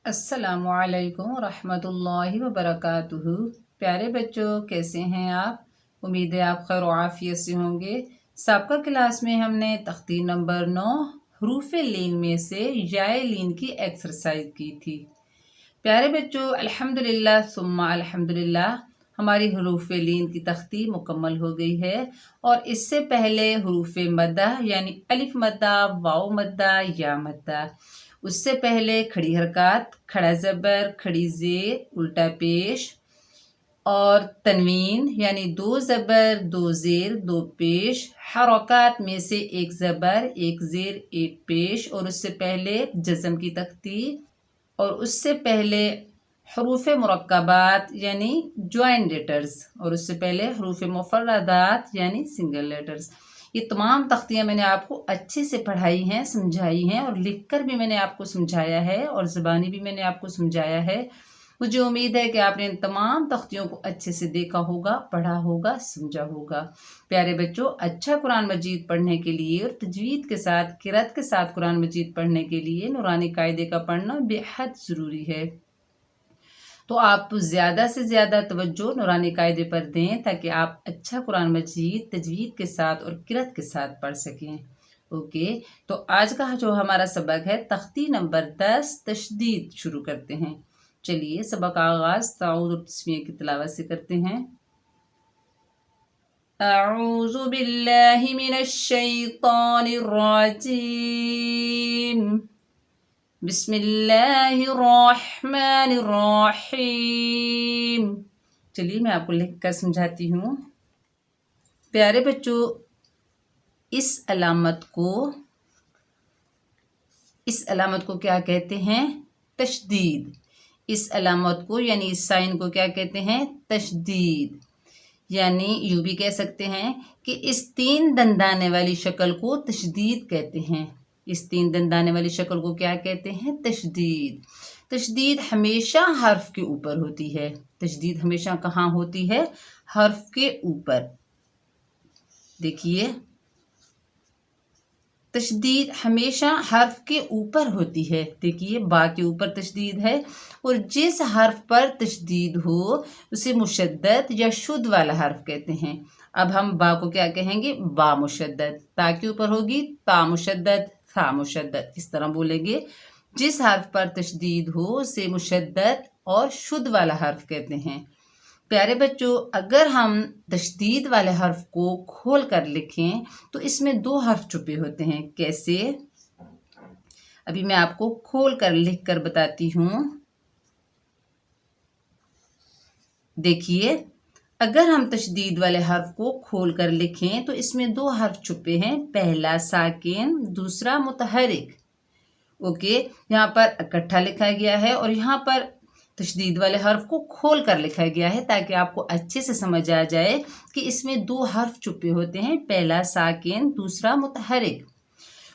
अस्सलामुअलैकुम रहमतुल्लाहि व बरकातुहू। प्यारे बच्चों, कैसे हैं आप? उम्मीद है आप खैर आफियत से होंगे। साबका क्लास में हमने तख्ती नंबर 9 हरूफ लीन में से याए लीन की एक्सरसाइज की थी। प्यारे बच्चों, अल्हम्दुलिल्लाह सुम्मा अल्हम्दुलिल्लाह हमारी हरूफ लीन की तख्ती मुकम्मल हो गई है। और इससे पहले हरूफ मद्दा यानी अलिफ मद्दा, वाव मद्दा, या मद्दा, उससे पहले खड़ी हरकत, खड़ा ज़बर, खड़ी ज़ेर, उल्टा पेश और तनवीन यानी 2 ज़बर, 2 ज़ेर, 2 पेश, हरकत में से 1 ज़बर, 1 ज़ेर, 1 पेश, और उससे पहले जज़म की तख्ती, और उससे पहले हरूफ मुरक्कबात यानी ज्वाइन लेटर्स, और उससे पहले हरूफ मुफर्रदात यानी सिंगल लेटर्स। ये तमाम तख्तियाँ मैंने आपको अच्छे से पढ़ाई हैं, समझाई हैं, और लिखकर भी मैंने आपको समझाया है और ज़बानी भी मैंने आपको समझाया है। मुझे उम्मीद है कि आपने इन तमाम तख्तियों को अच्छे से देखा होगा, पढ़ा होगा, समझा होगा। प्यारे बच्चों, अच्छा कुरान मजीद पढ़ने के लिए और तजवीद के साथ, किरात के साथ कुरान मजीद पढ़ने के लिए नूरानी कायदे का पढ़ना बेहद ज़रूरी है। तो आप ज़्यादा से ज़्यादा तवज्जो नूरानी कायदे पर दें ताकि आप अच्छा कुरान मजीद तजवीद के साथ और किरात के साथ पढ़ सकें। ओके, तो आज का जो हमारा सबक है तख्ती नंबर 10 तशदीद शुरू करते हैं। चलिए सबक का आगाज़ ताऊज़ और तस्मीह की तिलावत से करते हैं। अऊज़ु बिल्लाहि मिनश शैतानिर रजीम, बिस्मिल्लाहिर्रहमानिर्रहीम। चलिए मैं आपको लिख कर समझाती हूँ। प्यारे बच्चों, इस अलामत को क्या कहते हैं? तशदीद। इस अलामत को यानी इस साइन को क्या कहते हैं? तशदीद। यानी यूँ भी कह सकते हैं कि इस 3 दंदाने वाली शक्ल को तशदीद कहते हैं। इस 3 दंदाने वाली शक्ल को क्या कहते हैं? तशदीद। तशदीद हमेशा हर्फ के ऊपर होती है। तशदीद हमेशा कहाँ होती है? हर्फ के ऊपर। देखिए, तशदीद हमेशा हर्फ के ऊपर होती है। देखिए, बा के ऊपर तशदीद है, और जिस हर्फ पर तशदीद हो उसे मुशद्दद या शुद्ध वाला हर्फ कहते हैं। अब हम बा को क्या कहेंगे? बा मुशद्दद। ता के ऊपर होगी ता मुशद्दद, था मुशद्दद। इस तरह बोलेंगे। जिस हर्फ पर तशदीद हो उसे मुशद्दद और शुद्ध वाला हर्फ कहते हैं। प्यारे बच्चों, अगर हम तशदीद वाले हर्फ को खोल कर लिखें तो इसमें 2 हर्फ छुपे होते हैं। कैसे? अभी मैं आपको खोल कर लिख कर बताती हूँ। देखिए, अगर हम तशदीद वाले हर्फ को खोल कर लिखें तो इसमें 2 हर्फ छुपे हैं। पहला साकिन, दूसरा मुतहरिक। ओके, यहाँ पर इकट्ठा लिखा गया है और यहाँ पर तशदीद वाले हर्फ को खोल कर लिखा गया है ताकि आपको अच्छे से समझ आ जाए कि इसमें 2 हर्फ छुपे होते हैं। पहला साकिन, दूसरा मुतहरिक।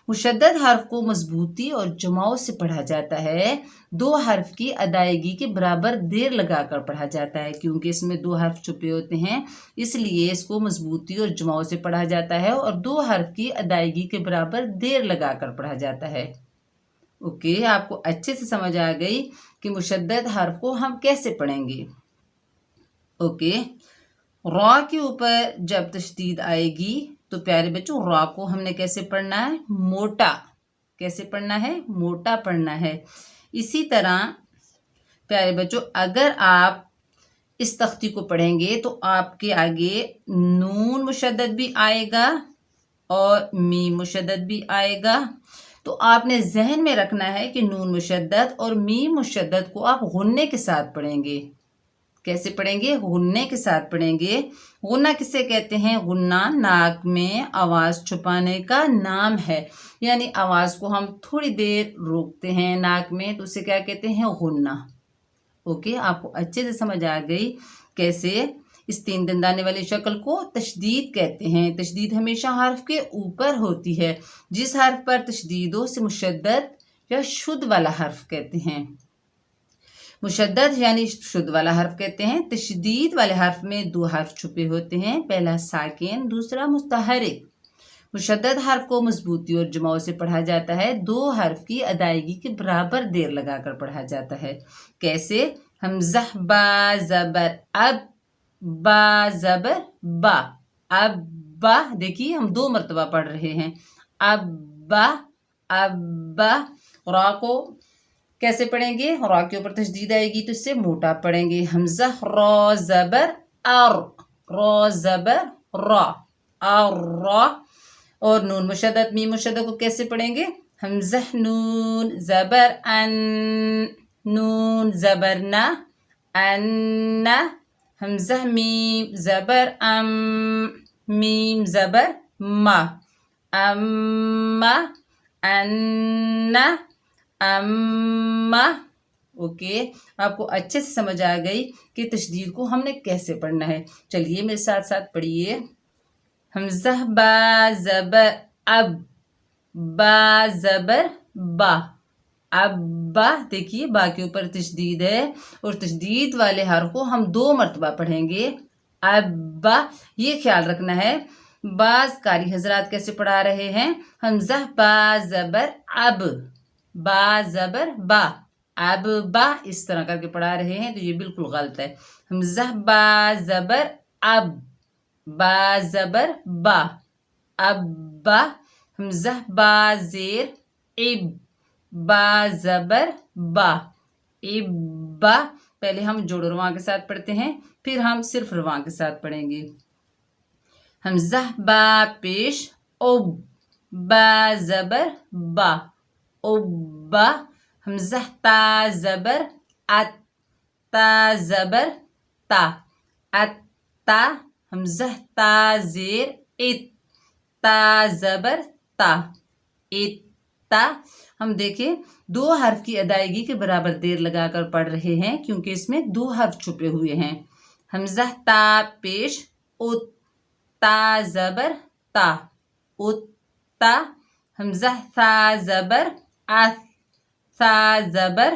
मुशद्दद हर्फ को मजबूती और जमाव से पढ़ा जाता है। 2 हर्फ की अदायगी के बराबर देर लगाकर पढ़ा जाता है। क्योंकि इसमें 2 हर्फ छुपे होते हैं, इसलिए इसको मजबूती और जमाव से पढ़ा जाता है, और 2 हर्फ की अदायगी के बराबर देर लगाकर पढ़ा जाता है। ओके, आपको अच्छे से समझ आ गई कि मुशद्दद हर्फ को हम कैसे पढ़ेंगे। ओके, रॉ के ऊपर जब तशदीद आएगी तो प्यारे बच्चों रॉ को हमने कैसे पढ़ना है? मोटा। कैसे पढ़ना है? मोटा पढ़ना है। इसी तरह प्यारे बच्चों, अगर आप इस तख्ती को पढ़ेंगे तो आपके आगे नून मुशद्दद भी आएगा और मीम मुशद्दद भी आएगा। तो आपने जहन में रखना है कि नून मुशद्दद और मीम मुशद्दद को आप गुन्ने के साथ पढ़ेंगे। कैसे पढ़ेंगे? गुन्ने के साथ पढ़ेंगे। गुन्ना किसे कहते हैं? गुन्ना नाक में आवाज़ छुपाने का नाम है। यानी आवाज़ को हम थोड़ी देर रोकते हैं नाक में, तो उसे क्या कहते हैं? गुन्ना। ओके, आपको अच्छे से समझ आ गई कैसे इस 3 दंदाने वाली शक्ल को तशदीद कहते हैं। तशदीद हमेशा हर्फ के ऊपर होती है। जिस हर्फ पर तशदीद हो उसे मुशद्दद या शुद्ध वाला हर्फ कहते हैं। मुशद्दद यानी शुद्ध वाला हर्फ कहते हैं। तशदीद वाले हर्फ में 2 हर्फ छुपे होते हैं। पहला साकिन, दूसरा मुतहरिक। مشدد حرف کو مضبوطی اور جماؤ سے پڑھا جاتا ہے، 2 حرف کی ادائیگی کے برابر دیر لگا کر پڑھا جاتا ہے۔ کیسے؟ حمزہ با زبر اب، با زبر با، اب با، دیکھیے ہم 2 مرتبہ پڑھ رہے ہیں، اب با، اب با۔ را کو کیسے پڑھیں گے؟ را کے اوپر تشدید آئے گی تو اس سے موٹا پڑھیں گے، حمزہ را زبر ار، را زبر را، اور را۔ اور نون مشدد میم مشدد کو کیسے پڑھیں گے؟ حمزہ نون زبر ان، نون زبر نا، ان، حمزہ میم زبر ام، میم زبر ما، اما، ان، اما۔ اوکے، آپ کو اچھے سے سمجھ آ گئی کہ تشدید کو ہم نے کیسے پڑھنا ہے۔ چلیے میرے ساتھ ساتھ پڑھیے، حمزہ با زبر اب، با زبر با، اب با۔ دیکھیے با کے اوپر تشدید ہے اور تشدید والے حرف کو ہم 2 مرتبہ پڑھیں گے، اب با۔ یہ خیال رکھنا ہے، بعض قاری حضرات کیسے پڑھا رہے ہیں؟ حمزہ با زبر اب، با زبر با، اب با، اس طرح کر کے پڑھا رہے ہیں، تو یہ بالکل غلط ہے۔ حمزہ با زبر اب، با زبر با، اب با۔ حمزہ با زیر اب، با زبر با، اب با۔ پہلے ہم جوڑ و رواں کے ساتھ پڑھتے ہیں، پھر ہم صرف رواں کے ساتھ پڑھیں گے۔ حمزہ با پیش اب، با زبر با، اب با۔ حمزہ تا زبر ات، تا زبر تا، ات تا۔ حمزہ تا زیر ات، تا زبر تا، ات تا۔ ہم دیکھیں 2 حرف کی ادائیگی کے برابر دیر لگا کر پڑھ رہے ہیں کیونکہ اس میں 2 حرف چھپے ہوئے ہیں۔ حمزہ تا پیش ات، تا زبر تا، ات تا۔ حمزہ ثا زبر ات، ثا زبر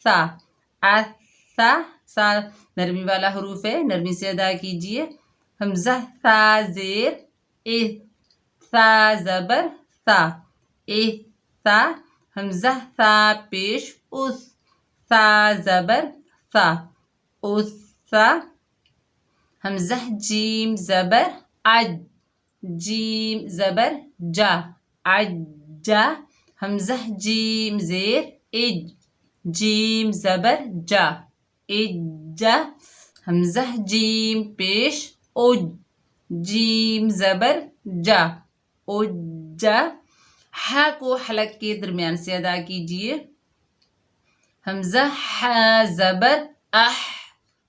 ثا، ات ثا۔ سا نرمی والا حروف ہے، نرمی سے ادا کیجیے۔ حمزہ ثا زیر اہ، ثا زبر ثا، اہ ثا۔ حمزہ ثا پیش اس، ثا زبر ثا، اس ثا۔ حمزہ جیم زبر اج، جیم زبر جا، اج جا۔ حمزہ جیم زیر اج، جیم زبر جا، اج جا۔ حمزہ جیم پیش اج، جیم زبر جا، اج جا۔ ہا کو حلق کے درمیان سے ادا کیجیے۔ حمزہ ہا زبر اح،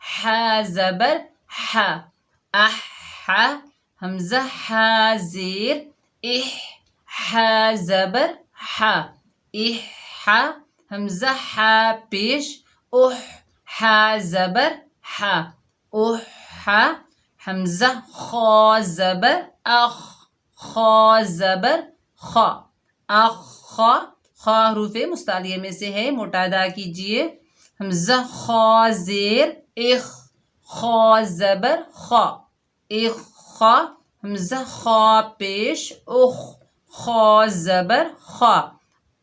ہا زبر ہا، اح ہا۔ حمزہ ہا زیر اح، ہا زبر ہا، اح ہا۔ حمزہ ہا پیش اح، ہا زبر ہا، اح ہا۔ حمزہ خا زبر اخ، خا زبر خا، اخ خا۔ خا حروف مستعلیہ میں سے ہے، موٹا ادا کیجیے۔ حمزہ خا زیر اخ، خا زبر خا، اخ خا۔ حمزہ خا پیش اخ، خا زبر خا،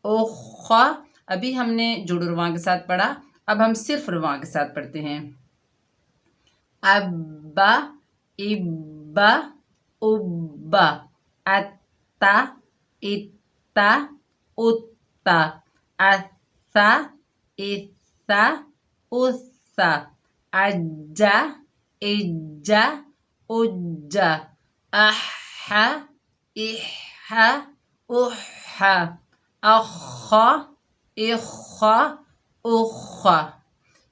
اخ خا۔ ابھی ہم نے جوڑ و رواں کے ساتھ پڑھا، اب ہم صرف رواں کے ساتھ پڑھتے ہیں۔ ابا، ابا، ابا، اتا، اتا، اتا، اثا، اثا، اثا۔ اجا، اجا، اجا۔ احا، احا، احا۔ اخا، اخا، اخا۔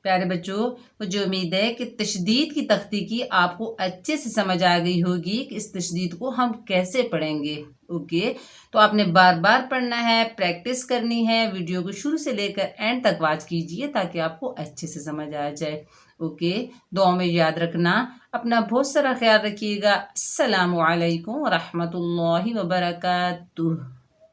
پیارے بچوں، مجھے امید ہے کہ تشدید کی تختی کی آپ کو اچھے سے سمجھ آ گئی ہوگی کہ اس تشدید کو ہم کیسے پڑھیں گے۔ اوکے، تو آپ نے بار بار پڑھنا ہے، پریکٹس کرنی ہے۔ ویڈیو کو شروع سے لے کر اینڈ تک واچ کیجیے تاکہ آپ کو اچھے سے سمجھ آ جائے۔ اوکے، دعا میں یاد رکھنا، اپنا بہت سارا خیال رکھیے گا۔ السلام علیکم ورحمۃ اللہ وبرکاتہ۔